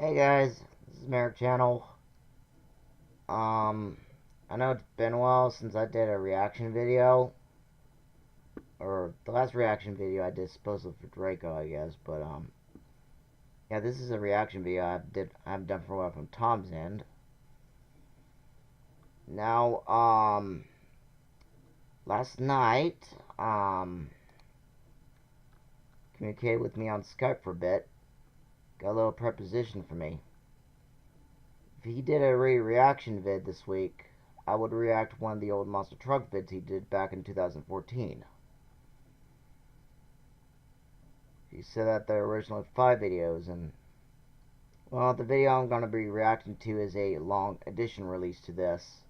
Hey guys, this is Merrick Channel. I know it's been a while since I did a reaction video, or the last reaction video I did supposedly for Draco, I guess. But yeah, this is a reaction video I haven't done for a while from Tom's end. Now, last night, communicated with me on Skype for a bit. Got a little preposition for me. If he did a reaction vid this week, I would react to one of the old monster truck vids he did back in 2014. He said that there were originally 5 videos, and well, the video I'm going to be reacting to is a long edition release to this.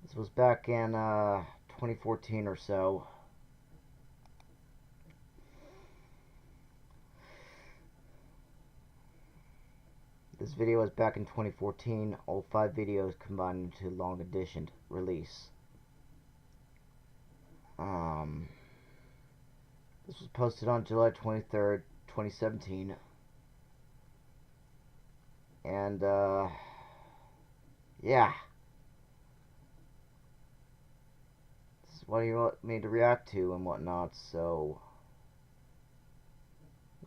This was back in 2014 or so. This video was back in 2014, all 5 videos combined into long edition release. This was posted on July 23rd, 2017. And, yeah. This is what you want me to react to and whatnot, so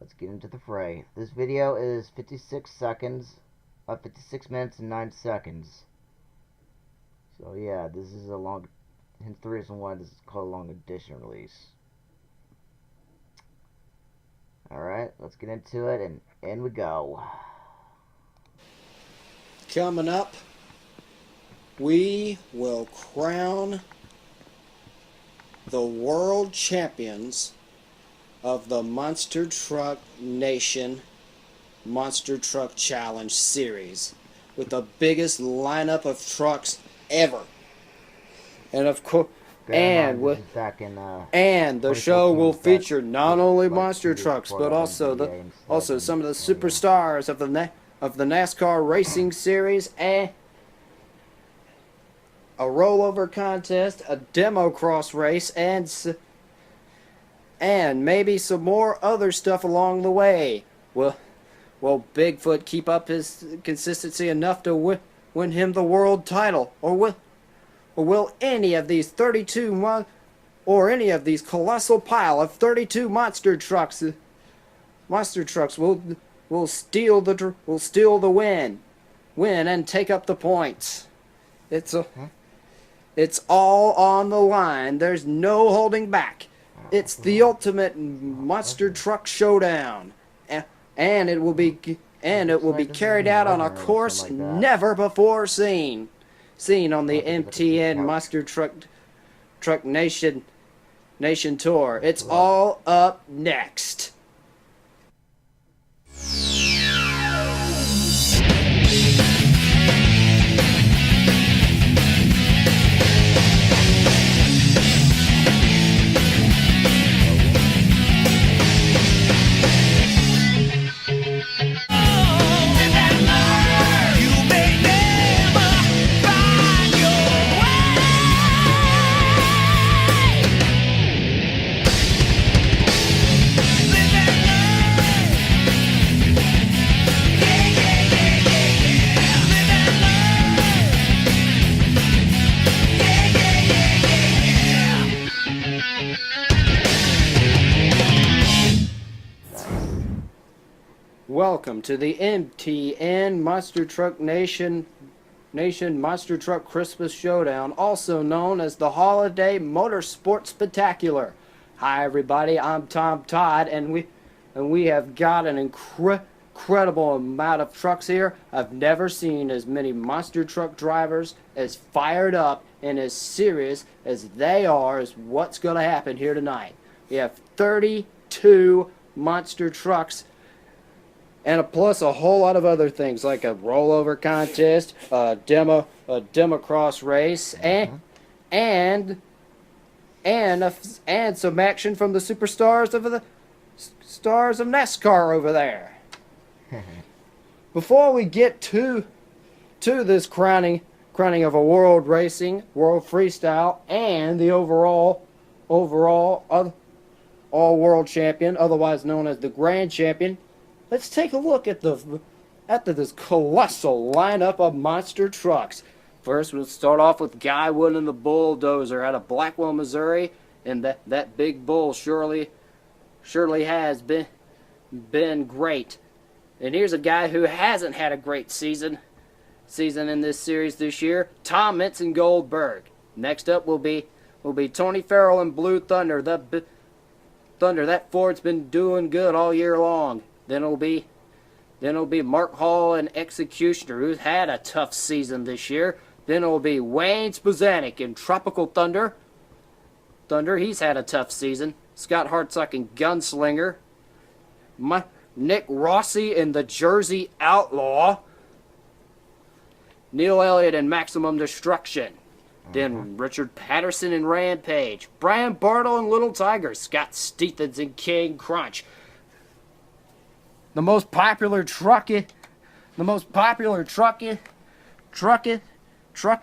let's get into the fray. This video is 56 minutes and 9 seconds. So yeah, this is a long, hence the reason why this is called a long edition release. Alright, let's get into it, and in we go. Coming up, we will crown the world champions of the Monster Truck Nation Monster Truck Challenge series with the biggest lineup of trucks ever. And of course, and the show will feature not only monster trucks but also some of the superstars of the NASCAR racing series, and a rollover contest, a demo cross race, and maybe some more other stuff along the way. Will Bigfoot keep up his consistency enough to win him the world title, or will any of these any of these colossal pile of 32 monster trucks will steal the win and take up the points? It's all on the line. There's no holding back. It's the ultimate monster truck showdown, and it will be carried out on a course never before seen on the M.T.N. Monster Truck Nation tour. It's all up next. Welcome to the M.T.N. Monster Truck Nation Monster Truck Christmas Showdown, also known as the Holiday Motorsports Spectacular. Hi everybody, I'm Tom Todd, and we have got an incredible amount of trucks here. I've never seen as many monster truck drivers as fired up and as serious as they are as what's going to happen here tonight. We have 32 monster trucks, and plus a whole lot of other things like a rollover contest, a demo cross race, and some action from the superstars of NASCAR over there. Before we get to this crowning of a world racing, world freestyle, and the overall all-world champion, otherwise known as the Grand Champion, let's take a look at this colossal lineup of monster trucks. First, we'll start off with Guy Wood and the Bulldozer out of Blackwell, Missouri, and that big bull surely has been great. And here's a guy who hasn't had a great season in this series this year, Tom Ensign Goldberg. Next up will be Tony Farrell and Blue Thunder. That Ford's been doing good all year long. Then it'll be Mark Hall and Executioner, who's had a tough season this year. Then it'll be Wayne Spozanek in Tropical Thunder. He's had a tough season. Scott Hartsock in Gunslinger. Nick Rossi in the Jersey Outlaw. Neil Elliott in Maximum Destruction. Then Richard Patterson in Rampage. Brian Bartle in Little Tiger. Scott Stephens in King Crunch. The most popular truck in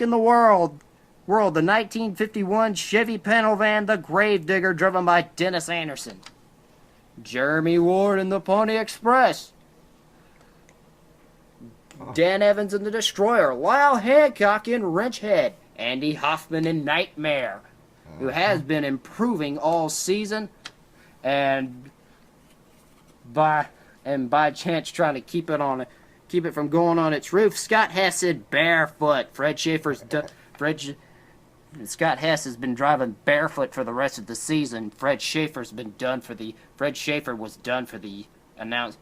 the world, the 1951 Chevy panel van, the Gravedigger, driven by Dennis Anderson. Jeremy Ward in the Pony Express. Dan Evans in the Destroyer. Lyle Hancock in Wrenchhead. Andy Hoffman in Nightmare, who has been improving all season, and by chance trying to keep it from going on its roof. Scott Hess in Barefoot. Scott Hess has been driving barefoot for the rest of the season. Fred Schaefer was done for the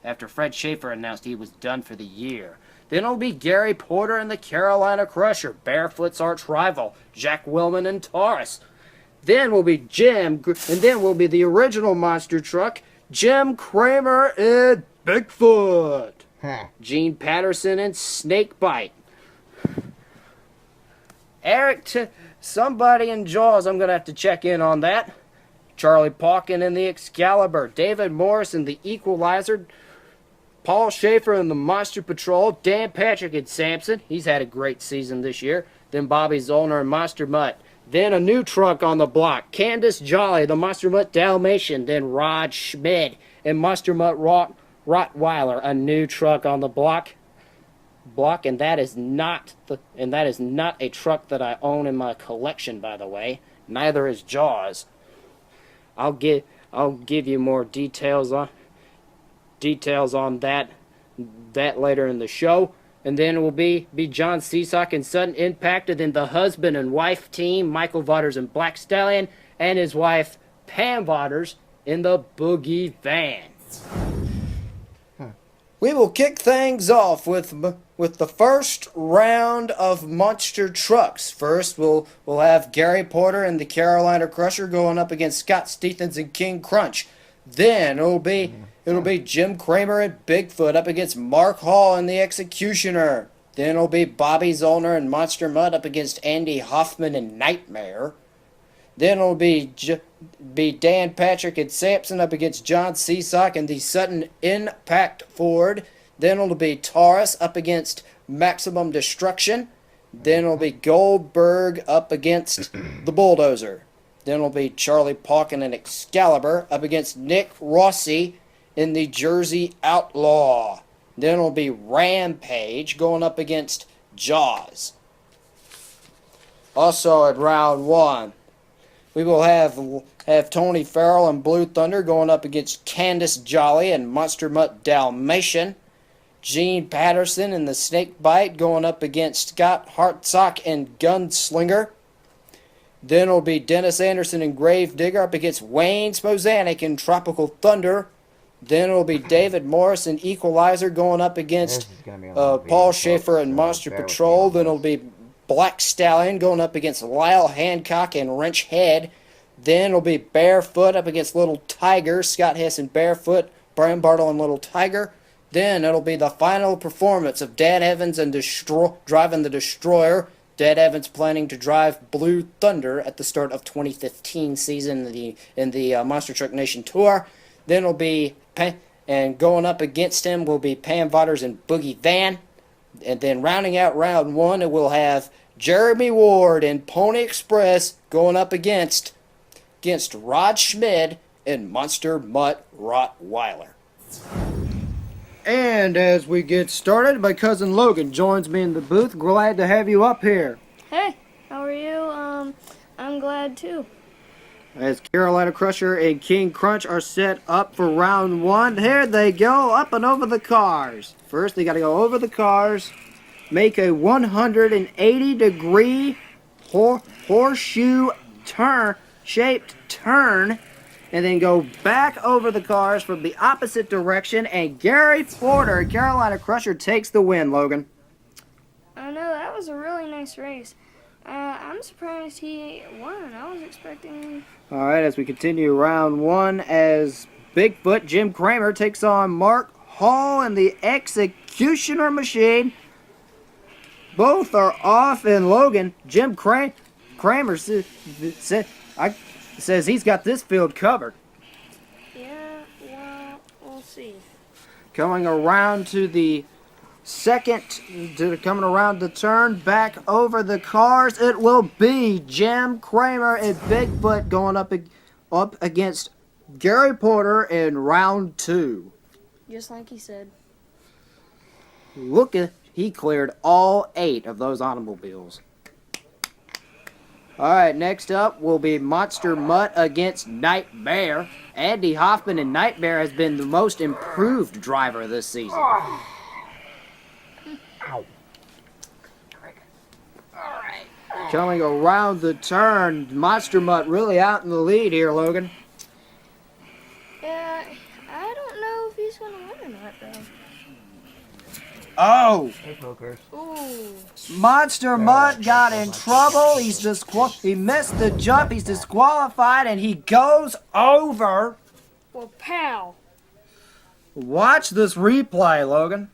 after Fred Schaefer announced he was done for the year. Then it'll be Gary Porter and the Carolina Crusher, Barefoot's arch rival, Jack Willman and Taurus. Then will be the original monster truck, Jim Kramer and Bigfoot. Gene Patterson and Snakebite. Somebody in Jaws, I'm going to have to check in on that. Charlie Pauken in the Excalibur. David Morris in the Equalizer. Paul Schaefer in the Monster Patrol. Dan Patrick in Samson. He's had a great season this year. Then Bobby Zollner and Monster Mutt. Then a new truck on the block. Candace Jolly, the Monster Mutt Dalmatian. Then Rod Schmid and Monster Mutt Rottweiler, a new truck on the block. And that is not a truck that I own in my collection, by the way. Neither is Jaws. I'll give you more details on that later in the show. And then it will be John Seasock and Sudden Impact, and then the husband and wife team, Michael Vaughters and Black Stallion, and his wife Pam Vaughters in the Boogie Van. We will kick things off with the first round of monster trucks. First, we'll have Gary Porter and the Carolina Crusher going up against Scott Stephens and King Crunch. Then it'll be Jim Kramer and Bigfoot up against Mark Hall and the Executioner. Then it'll be Bobby Zollner and Monster Mutt up against Andy Hoffman and Nightmare. Then it'll be Dan Patrick and Sampson up against John Seasock and the Sudden Impact Ford. Then it'll be Taurus up against Maximum Destruction. Then it'll be Goldberg up against the Bulldozer. Then it'll be Charlie Pauken and Excalibur up against Nick Rossi in the Jersey Outlaw. Then it'll be Rampage going up against Jaws. Also at round one, we will have Tony Farrell and Blue Thunder going up against Candace Jolly and Monster Mutt Dalmatian. Gene Patterson and the Snakebite going up against Scott Hartsock and Gunslinger. Then it'll be Dennis Anderson and Gravedigger up against Wayne Spozanek and Tropical Thunder. Then it'll be David Morris and Equalizer going up against Paul Schaefer and Monster Patrol. Then it'll be Black Stallion going up against Lyle Hancock and Wrench Head. Then it'll be Barefoot up against Little Tiger, Scott Hess and Barefoot, Brian Bartle and Little Tiger. Then it'll be the final performance of Dan Evans and driving the Destroyer. Dan Evans planning to drive Blue Thunder at the start of 2015 season in the Monster Truck Nation Tour. Then it'll be, and going up against him will be Pam Vaughters and Boogie Van. And then rounding out round one, it will have Jeremy Ward and Pony Express going up against Rod Schmid and Monster Mutt Rottweiler. And as we get started, my cousin Logan joins me in the booth. Glad to have you up here. Hey, how are you? I'm glad too. As Carolina Crusher and King Crunch are set up for round one, here they go, up and over the cars. First, they got to go over the cars, make a 180-degree horseshoe shaped turn, and then go back over the cars from the opposite direction, and Gary Porter, Carolina Crusher, takes the win, Logan. I know, that was a really nice race. I'm surprised he won. I was expecting... All right, as we continue round one, as Bigfoot Jim Kramer takes on Mark Hall and the Executioner Machine. Both are off, and Logan, Jim Kramer says he's got this field covered. Yeah, well, we'll see. Coming around to the coming around the turn, back over the cars, it will be Jim Kramer and Bigfoot going up against Gary Porter in round two. Just like he said. Look at, he cleared all 8 of those automobiles. All right, next up will be Monster Mutt against Nightmare. Andy Hoffman, and Nightmare has been the most improved driver this season. Ow. Coming around the turn, Monster Mutt really out in the lead here, Logan. Yeah, I don't know if he's going to win or not, though. Oh! Hey, pokers. Ooh. Monster Mutt got in trouble. He missed the jump. He's disqualified, and he goes over. Well, pow. Watch this replay, Logan.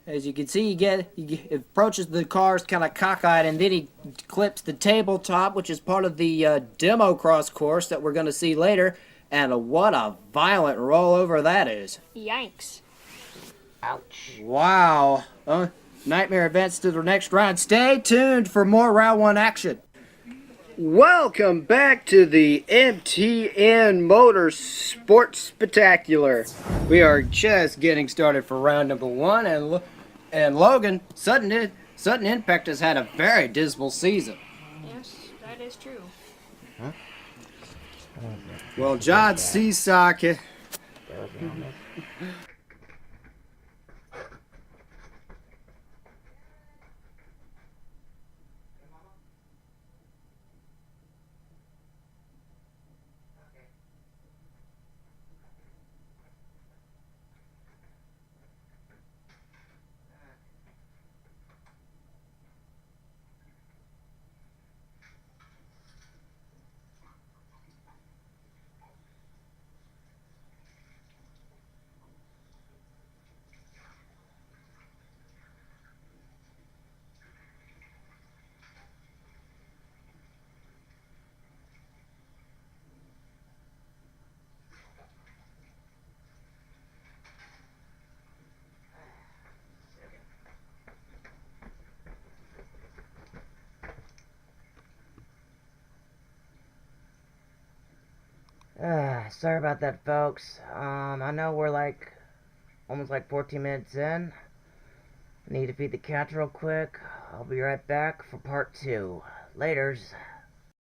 As you can see, he approaches the cars kind of cockeyed, and then he clips the tabletop, which is part of the demo cross course that we're going to see later. And what a violent rollover that is. Yikes. Ouch. Wow. Nightmare advances to the next round. Stay tuned for more round one action. Welcome back to the M.T.N. Motorsports Spectacular. We are just getting started for round number one, and Logan, Sudden Impact has had a very dismal season. Yes, that is true. Huh? Well, John Seasock... Sorry about that, folks. I know we're almost 14 minutes in. Need to feed the cat real quick. I'll be right back for part 2. Laters.